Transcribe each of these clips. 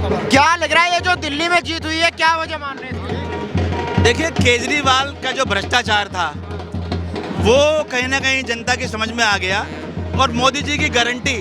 क्या लग रहा है ये जो दिल्ली में जीत हुई है, क्या वजह मान रहे हैं? देखिए, केजरीवाल का जो भ्रष्टाचार था वो कहीं ना कहीं जनता की समझ में आ गया और मोदी जी की गारंटी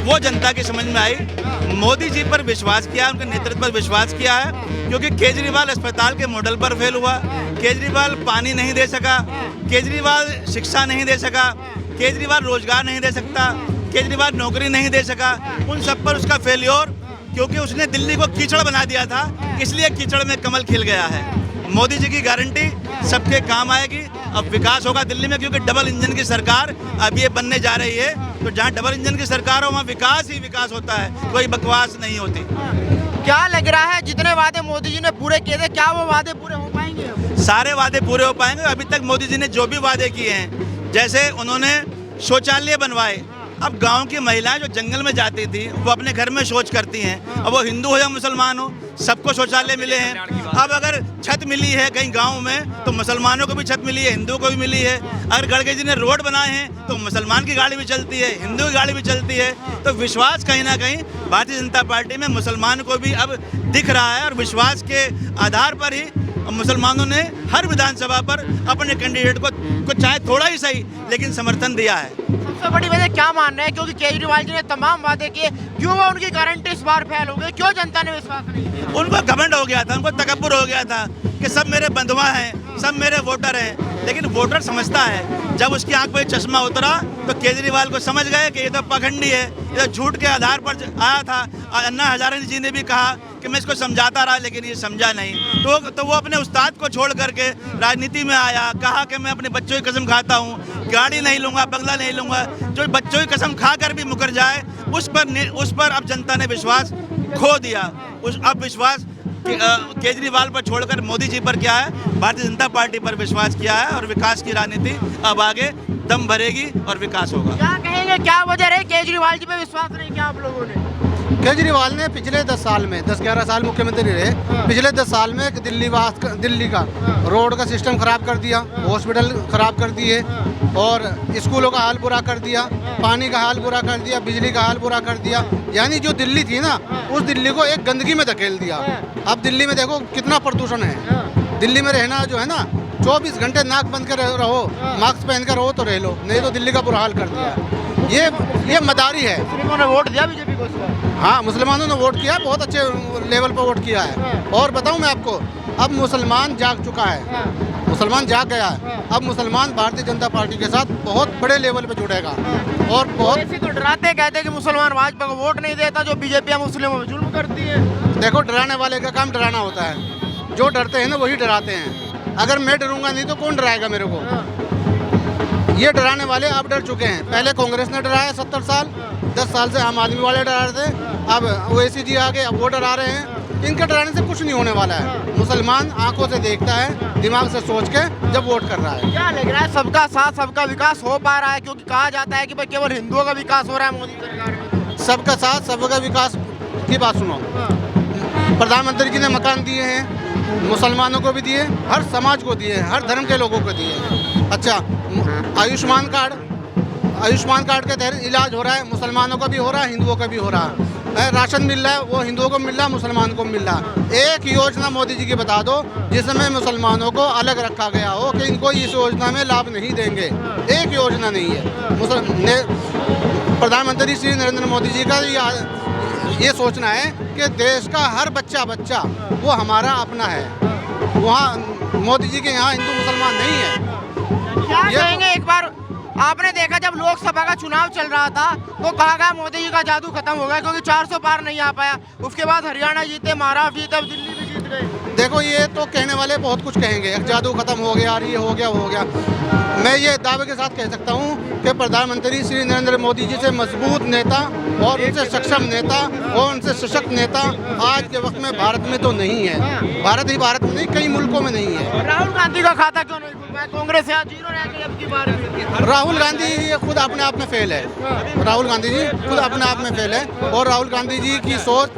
वो जनता की समझ में आई। मोदी जी पर विश्वास किया, उनके नेतृत्व पर विश्वास किया है, क्योंकि केजरीवाल अस्पताल के मॉडल पर फेल हुआ, केजरीवाल पानी नहीं दे सका, केजरीवाल शिक्षा नहीं दे सका, केजरीवाल रोजगार नहीं दे सकता, केजरीवाल नौकरी नहीं दे सका। उन सब पर उसका फेल्योर, क्योंकि उसने दिल्ली को कीचड़ बना दिया था, इसलिए कीचड़ में कमल खिल गया है। मोदी जी की गारंटी सबके काम आएगी। अब विकास होगा दिल्ली में, क्योंकि डबल इंजन की सरकार अब ये बनने जा रही है। तो जहाँ डबल इंजन की सरकार हो वहाँ विकास ही विकास होता है, कोई बकवास नहीं होती। क्या लग रहा है जितने वादे मोदी जी ने पूरे किए थे, क्या वो वादे पूरे हो पाएंगे? सारे वादे पूरे हो पाएंगे। अभी तक मोदी जी ने जो भी वादे किए हैं, जैसे उन्होंने शौचालय बनवाए, अब गांव की महिलाएं जो जंगल में जाती थी वो अपने घर में शौच करती हैं। अब वो हिंदू हो या मुसलमान हो, सबको शौचालय मिले हैं। अब अगर छत मिली है कहीं गांव में तो मुसलमानों को भी छत मिली है, हिंदुओं को भी मिली है। अगर गडकरी जी ने रोड बनाए हैं तो मुसलमान की गाड़ी भी चलती है, हिंदू की गाड़ी भी चलती है। तो विश्वास कहीं ना कहीं भारतीय जनता पार्टी में मुसलमान को भी अब दिख रहा है और विश्वास के आधार पर ही मुसलमानों ने हर विधानसभा पर अपने कैंडिडेट को चाहे थोड़ा ही सही लेकिन समर्थन दिया है। सबसे बड़ी वजह क्या मान रहे हैं? क्योंकि केजरीवाल जी ने तमाम वादे किए, क्यों वो उनकी गारंटी इस बार फेल हो गई? क्यों जनता ने विश्वास नहीं किया? उनको घमंड हो गया था, उनको तकब्बुर हो गया था कि सब मेरे बंधुआ हैं, सब मेरे वोटर हैं। लेकिन वोटर समझता है, जब उसकी आंख पर चश्मा उतरा तो केजरीवाल को समझ गए कि ये तो पखंडी है, ये तो झूठ के आधार पर आया था। अन्ना हजारे जी ने भी कहा कि मैं इसको समझाता रहा लेकिन ये समझा नहीं। तो वो अपने उस्ताद को छोड़ करके राजनीति में आया, कहा कि मैं अपने बच्चों की कसम खाता हूँ, गाड़ी नहीं लूंगा, बंगला नहीं लूंगा। जो बच्चों की कसम खा कर भी मुकर जाए, उस पर अब जनता ने विश्वास खो दिया। अब विश्वास केजरीवाल पर छोड़कर मोदी जी पर क्या है, भारतीय जनता पार्टी पर विश्वास किया है और विकास की राजनीति अब आगे दम भरेगी और विकास होगा। क्या कहेंगे, क्या वजह रही केजरीवाल जी पे विश्वास नहीं किया आप लोगों ने? केजरीवाल ने पिछले 10 साल में 10-11 साल मुख्यमंत्री रहे। पिछले 10 साल में दिल्ली का रोड का सिस्टम खराब कर दिया, हॉस्पिटल खराब कर दिए और स्कूलों का हाल बुरा कर दिया, पानी का हाल बुरा कर दिया, बिजली का हाल बुरा कर दिया। यानी जो दिल्ली थी ना, उस दिल्ली को एक गंदगी में धकेल दिया। अब दिल्ली में देखो कितना प्रदूषण है। दिल्ली में रहना जो है ना, 24 घंटे नाक बंद कर रहो, मास्क पहन कर रहो तो रह लो, नहीं तो दिल्ली का बुरा हाल कर दिया। ये मदारी है। मुस्लिमों ने वोट दिया बीजेपी को इस बार? हाँ, मुसलमानों ने वोट किया, बहुत अच्छे लेवल पर वोट किया है। और बताऊं मैं आपको, अब मुसलमान जाग चुका है, मुसलमान जाग गया है। अब मुसलमान भारतीय जनता पार्टी के साथ बहुत बड़े लेवल पे जुड़ेगा। और बहुत ऐसे तो डराते कहते कि मुसलमान भाजपा को वोट नहीं देता, जो बीजेपी मुस्लिमों में जुल्म करती है। देखो, डराने वाले का काम डराना होता है। जो डरते हैं ना वही डराते हैं। अगर मैं डरूंगा नहीं तो कौन डराएगा मेरे को? ये डराने वाले अब डर चुके हैं। पहले कांग्रेस ने डराया 70 साल, 10 साल से आम आदमी वाले डरा रहे थे। अब ओवैसी जी आ गए, अब वो डरा रहे हैं। इनके डराने से कुछ नहीं होने वाला है। मुसलमान आंखों से देखता है, दिमाग से सोच के जब वोट कर रहा है। क्या लग रहा है, सबका साथ सबका विकास हो पा रहा है? क्योंकि कहा जाता है कि भाई केवल हिंदुओं का विकास हो रहा है मोदी सरकार में। सबका साथ सबका विकास की बात सुनो। प्रधानमंत्री जी ने मकान दिए हैं, मुसलमानों को भी दिए, हर समाज को दिए, हर धर्म के लोगों को दिए। अच्छा, आयुष्मान कार्ड के तहत इलाज हो रहा है, मुसलमानों का भी हो रहा है, हिंदुओं का भी हो रहा है। राशन मिल रहा है, वो हिंदुओं को मिल रहा है, मुसलमान को मिल रहा है। एक योजना मोदी जी की बता दो जिसमें मुसलमानों को अलग रखा गया हो कि इनको इस योजना में लाभ नहीं देंगे। एक योजना नहीं है। प्रधानमंत्री श्री नरेंद्र मोदी जी का ये सोचना है कि देश का हर बच्चा वो हमारा अपना है। वहाँ मोदी जी के यहाँ हिंदू मुसलमान नहीं है। क्या कहेंगे, एक बार आपने देखा जब लोकसभा का चुनाव चल रहा था तो कहा गया मोदी जी का जादू खत्म हो गया, क्योंकि 400 पार नहीं आ पाया। उसके बाद हरियाणा जीते, महाराष्ट्र जीते, अब दिल्ली भी जीत गए। देखो, ये तो कहने वाले बहुत कुछ कहेंगे, जादू खत्म हो गया, ये हो गया, वो हो गया। मैं ये दावे के साथ कह सकता हूँ कि प्रधानमंत्री श्री नरेंद्र मोदी जी से मजबूत नेता और उनसे सक्षम नेता और उनसे सशक्त नेता आज के वक्त में भारत में तो नहीं है। भारत ही भारत में नहीं, कई मुल्कों में नहीं है। राहुल गांधी का खाता क्यों नहीं खुल पाया? कांग्रेस यहाँ जीरो रह गई अब की बार। राहुल गांधी ये खुद अपने आप में फेल है। राहुल गांधी जी खुद अपने आप में फेल है और राहुल गांधी जी की सोच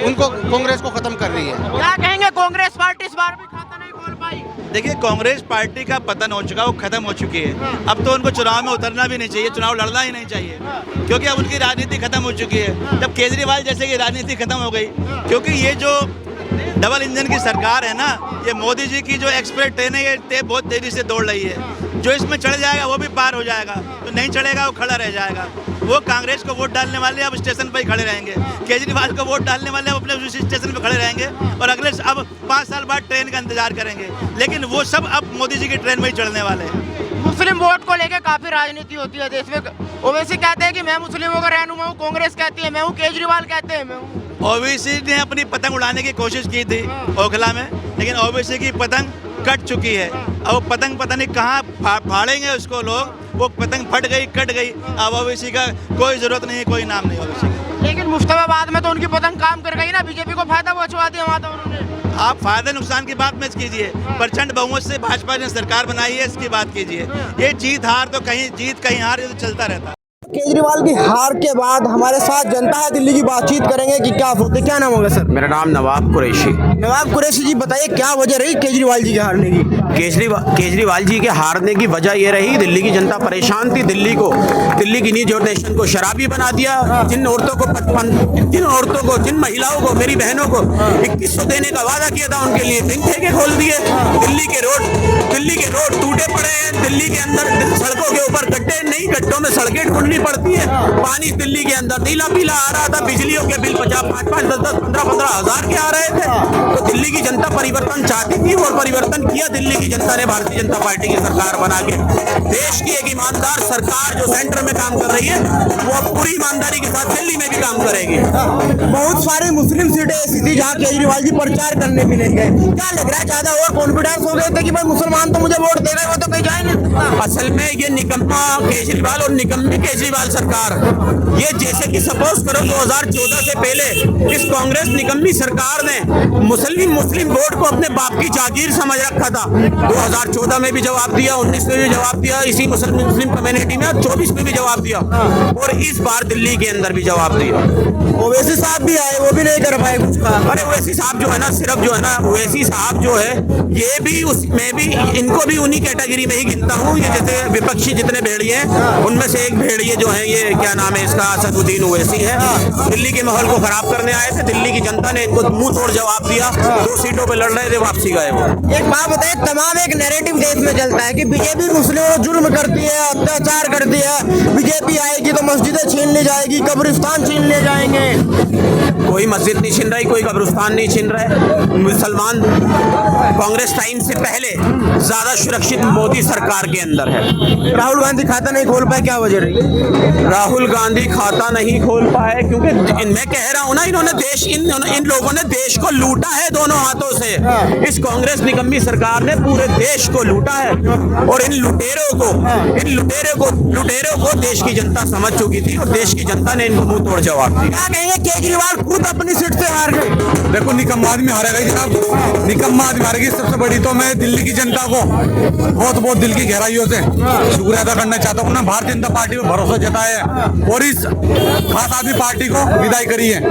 उनको कांग्रेस को खत्म कर रही है। क्या कहेंगे, कांग्रेस पार्टी इस बार भी खाता नहीं खोल पाई? देखिए, कांग्रेस पार्टी का पतन हो चुका, वो खत्म हो चुकी है। अब तो उनको चुनाव में उतरना भी नहीं चाहिए, चुनाव लड़ना ही नहीं चाहिए, क्योंकि अब उनकी राजनीति खत्म हो चुकी है। जब केजरीवाल जैसे की राजनीति खत्म हो गई, क्योंकि ये जो डबल इंजन की सरकार है ना, ये मोदी जी की जो एक्सप्रेस ट्रेन है, ये बहुत तेजी से दौड़ रही है। जो इसमें चढ़ जाएगा वो भी पार हो जाएगा, जो नहीं चढ़ेगा वो खड़ा रह जाएगा। वो कांग्रेस को वोट डालने वाले अब स्टेशन पर ही खड़े रहेंगे, केजरीवाल को वोट डालने वाले अब अपने उसी स्टेशन पर खड़े रहेंगे और अगले अब 5 साल बाद ट्रेन का इंतजार करेंगे। लेकिन वो सब अब मोदी जी की ट्रेन में ही चढ़ने वाले हैं। मुस्लिम वोट को लेकर काफी राजनीति होती है देश में। ओवैसी कहते हैं कि मैं मुस्लिमों का रहनुमा हूँ, कांग्रेस कहती है मैं हूँ, केजरीवाल कहते हैं मैं हूँ। ओवैसी ने अपनी पतंग उड़ाने की कोशिश की थी ओखला में, लेकिन ओवैसी की पतंग कट चुकी है। अब वो पतंग पता नहीं कहाँ फाड़ेंगे उसको लोग, वो पतंग फट गई, कट गई। अब ओवैसी का कोई जरूरत नहीं है, कोई नाम नहीं ओवैसी का। लेकिन मुश्ताबाद में तो उनकी पतंग काम कर गई ना, बीजेपी को फायदा पहुंचवा दिया वहाँ तो उन्होंने। आप फायदे नुकसान की बात मत कीजिए, प्रचंड बहुमत से भाजपा ने सरकार बनाई है, इसकी बात कीजिए। ये जीत हार तो कहीं जीत कहीं हार, ये तो चलता रहता है। केजरीवाल की हार के बाद हमारे साथ जनता है दिल्ली की बातचीत करेंगे कि क्या होते, क्या नाम होगा सर? मेरा नाम नवाब कुरैशी। नवाब कुरैशी जी, बताइए क्या वजह रही केजरीवाल जी के हारने की? केजरीवाल जी के हारने की वजह ये रही, दिल्ली की जनता परेशान थी। दिल्ली की न्यू जनरेशन को शराबी बना दिया। जिन औरतों को जिन महिलाओं को, मेरी बहनों को 2100 देने का वादा किया था, उनके लिए ड्रिंक ठेके खोल दिए। दिल्ली के रोड टूटे पड़े हैं। दिल्ली के अंदर सड़कों के ऊपर गड्ढे, नई गड्ढों में सड़कें ढूंढनी पड़ती है। पानी दिल्ली के अंदर नीला पीला आ रहा था। बिजलियों के बिल 5-5, 10-10, 15-15 हजार के आ रहे थे। तो दिल्ली की जनता परिवर्तन चाहती थी और परिवर्तन किया दिल्ली की जनता ने, भारतीय जनता पार्टी की सरकार बना के। देश की एक ईमानदार सरकार जो सेंटर में काम कर रही है, वो पूरी ईमानदारी के साथ दिल्ली में भी काम करेगी। बहुत सारी मुस्लिम सीटें ऐसी थी जहाँ केजरीवाल जी प्रचार करने भी नहीं गए। क्या लग रहा है, ज्यादा और कॉन्फिडेंस हो गए थे कि भाई मुसलमान तो मुझे वोट दे रहे, वो तो कहीं जाए नहीं? असल में ये निकम्मा केजरीवाल और निकम्मी केजरीवाल सरकार, ये जैसे कि सपोज करो 2014 से पहले इस कांग्रेस निकम्मी सरकार ने मुस्लिम वोट को अपने बाप की जागीर समझ रखा था। 2014 में भी जवाब दिया, 19 में भी जवाब दिया, इसी मुस्लिम कम्युनिटी में 24 में भी जवाब दिया और इस बार दिल्ली के अंदर भी जवाब दिया। ओवैसी साहब भी आए, वो भी नहीं कर पाए कुछ का। अरे ओवैसी साहब जो है ना, सिर्फ जो है ना, ओवैसी साहब जो है, ये भी उसमें भी, इनको भी उन्हीं कैटेगरी में ही गिनता हूँ। ये जैसे विपक्षी जितने भेड़िए हैं, उनमें से एक भेड़िए जो है, ये क्या नाम है इसका, असदुद्दीन ओवैसी है। दिल्ली के माहौल को खराब करने आए थे। दिल्ली की जनता ने इनको मुंह तोड़ जवाब दिया। 2 सीटों पे लड़ रहे थे, वापसी गए वो। एक बात बताइए, तमाम एक नैरेटिव देश में चलता है कि बीजेपी मुस्लिमों को जुर्म करती है, अत्याचार करती है। बीजेपी आएगी तो मस्जिदें छीन ले जाएगी, कब्रिस्तान छीन ले जाएंगे। कोई मस्जिद नहीं छीन रही, कोई कब्रिस्तान नहीं छीन रहे। मुसलमान कांग्रेस टाइम से पहले ज्यादा सुरक्षित मोदी सरकार के अंदर है। राहुल गांधी खाता नहीं खोल पाए, क्या वजह रही? राहुल गांधी खाता नहीं खोल पाए क्योंकि मैं कह रहा हूं ना, इन्होंने इन लोगों ने देश को लूटा है दोनों हाथों से। इस कांग्रेस निकम्मी सरकार ने पूरे देश को लूटा है और इन लुटेरों को देश की जनता समझ चुकी थी और देश की जनता ने इनको मुंह तोड़ जवाब दिया। क्या कहेंगे, केजरीवाल खुद अपनी सीट से हार गए? देखो, निकम्मा आदमी हारेगा जनाब, निकम्मा आदमी हारेगी। सबसे बड़ी तो मैं दिल्ली की जनता को बहुत दिल की गहराइयों से शुक्रिया अदा करना चाहता हूँ ना, भारतीय जनता पार्टी में भरोसा जताया है और इस खास आदमी पार्टी को विदाई करी है।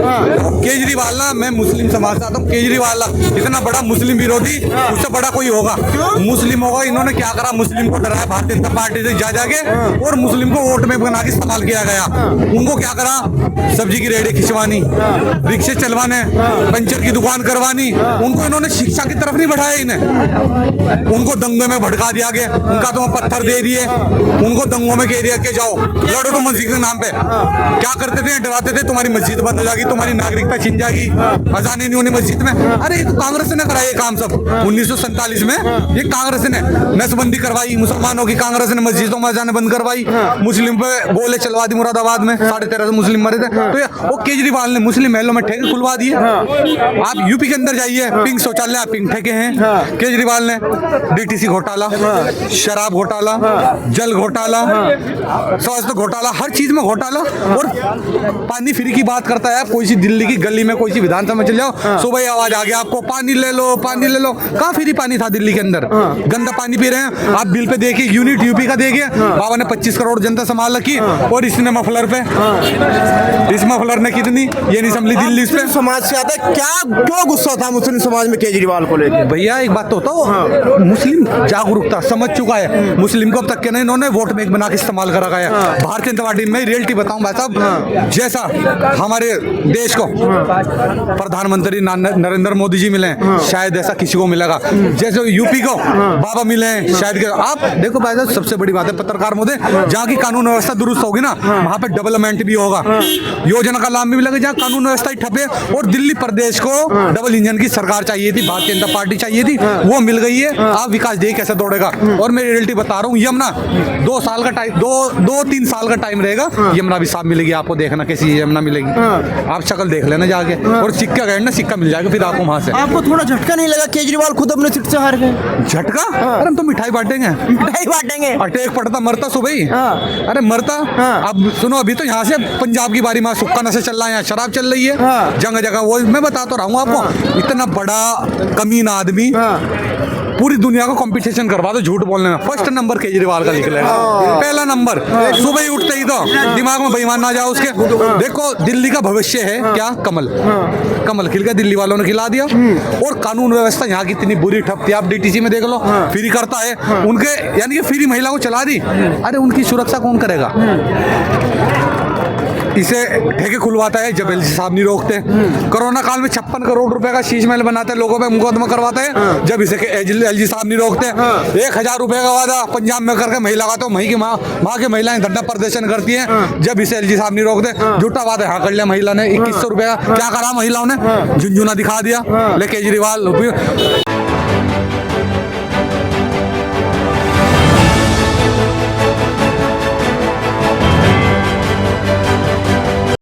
केजरीवाल ना, मैं मुस्लिम समाज से आता हूँ, केजरीवाल इतना बड़ा मुस्लिम विरोधी, उससे बड़ा कोई होगा मुस्लिम होगा। इन्होंने क्या करा, मुस्लिम को डराया भारतीय जनता पार्टी से जाके और मुस्लिम को वोट में बना के इस्तेमाल किया गया। उनको क्या करा, सब्जी की रेहड़ी खिंचवानी, रिक्शे चलवाने, पंचर की दुकान करवानी। उनको इन्होंने शिक्षा की तरफ नहीं बढ़ाया, इन्हें उनको दंगे में भड़का दिया गया। उनका तो पत्थर दे दिए, उनको दंगों में कह दिया कि जाओ लड़ो तो मस्जिद के नाम पे। क्या करते थे, डराते थे तुम्हारी मस्जिद बंद हो जाएगी, तुम्हारी नागरिकता छिन जाएगी, अजाने नहीं होनी मस्जिद में। अरे ये तो कांग्रेस ने कराया काम सब। 1947 में ये कांग्रेस ने नसबंदी करवाई, मुसलमानों की कांग्रेस ने मस्जिदों में अजाने बंद करवाई, मुस्लिम पे गोले चलवा दी मुरादाबाद में, 13.5 मुस्लिम मरे थे। तो वो केजरीवाल ने मुस्लिम महलों में ठेके खुलवा दिए। आप यूपी के अंदर जाइए, पिंक शौचालय, पिंक ठेके हैं। केजरीवाल ने डीटीसी घोटाला, शराब घोटाला, जल घोटाला, स्वास्थ्य घोटाला, हर चीज में घोटाला। और पानी फ्री की बात करता है, कोई सी दिल्ली की गली में, कोई सी विधानसभा में चले जाओ, सुबह आवाज आ गया आपको पानी ले लो, पानी ले लो। कहाँ फ्री पानी था दिल्ली के अंदर? गंदा पानी पी रहे हैं आप। बिल पे देखिए, यूनिट यूपी का देखिए, बाबा ने 25 करोड़ जनता संभाल रखी, और इसने मफलर पे, इस मफलर ने कितनी, ये नहीं संभली दिल्ली पे। समाज से आता है, क्या क्यों गुस्सा था मुस्लिम समाज में केजरीवाल को लेकर? भैया एक बात तो बताओ, मुस्लिम जागरूकता समझ चुका है, मुस्लिम को अब तक के नहीं इन्होंने वोट बैंक बना के इस्तेमाल करा गया। भारतीय जनता पार्टी में रियलिटी बताऊं भाई साहब, जैसा हमारे देश को प्रधानमंत्री नरेंद्र मोदी जी मिले, शायद ऐसा किसी को मिलेगा। जैसे यूपी को बाबा मिले, शायद आप देखो भाई साहब, सबसे बड़ी बात है पत्रकार मोदी, जहाँ की कानून व्यवस्था दुरुस्त होगी ना, वहाँ पे डेवलपमेंट भी होगा, योजना का लाभ भी मिलेगा। जहाँ कानून व्यवस्था ही ठप है, और दिल्ली प्रदेश को डबल इंजन की सरकार चाहिए थी, भारतीय जनता पार्टी चाहिए थी, वो मिल गई है। आप विकास देख कैसे दौड़ेगा? और मैं रियलिटी बता रहा हूँ, यमुना 2 साल का टाइम, 2-3 साल का टाइम रहेगा, यमुना भी साफ मिलेगी आपको। देखना कैसी यमुना मिलेगी, आप शक्ल देख लेना जाके, और सिक्का गए ना, सिक्का मिल जाएगा फिर आपको वहां से। आपको थोड़ा झटका नहीं लगा केजरीवाल खुद अपने सीट से हार गए? झटका? अरे हम तो मिठाई बांटेंगे, मिठाई बांटेंगे। अटैक पड़ता मरता सुबह ही। अरे मरता। अब सुनो, अभी तो यहाँ से पंजाब की बारी में सुक्का नशा चल रहा है, यहाँ शराब चल रही है जगह जगह। वो मैं बता तो रहा हूँ आपको, इतना बड़ा कमीना आदमी पूरी दुनिया को कंपटीशन करवा दो झूठ बोलने में, फर्स्ट नंबर केजरीवाल का निकलेगा, पहला नंबर। सुबह ही उठते ही तो दिमाग में बेईमान ना जाओ उसके। देखो दिल्ली का भविष्य है क्या? कमल, कमल खिल गया, दिल्ली वालों ने खिला दिया। और कानून व्यवस्था यहाँ की इतनी बुरी ठप थी, आप डीटीसी में देख लो, फ्री करता है उनके, यानी कि फ्री महिला को चला दी। अरे उनकी सुरक्षा कौन करेगा? इसे ठेके खुलवाता है जब एलजी साहब नहीं रोकते। कोरोना काल में 56 करोड़ रुपए का शीश महल बनाते हैं, लोगों पे मुकदमा करवाते हैं जब इसे एलजी साहब नहीं रोकते। 1000 रुपए का वादा पंजाब में करके महिला का, तो वहीं की माँ के महिलाएं धरना प्रदर्शन करती हैं जब इसे एलजी साहब नहीं रोकते। झूठा वादा यहाँ कर लिया महिला ने, 2100 रुपए का क्या करा महिलाओं ने? झुंझुना दिखा दिया। ले केजरीवाल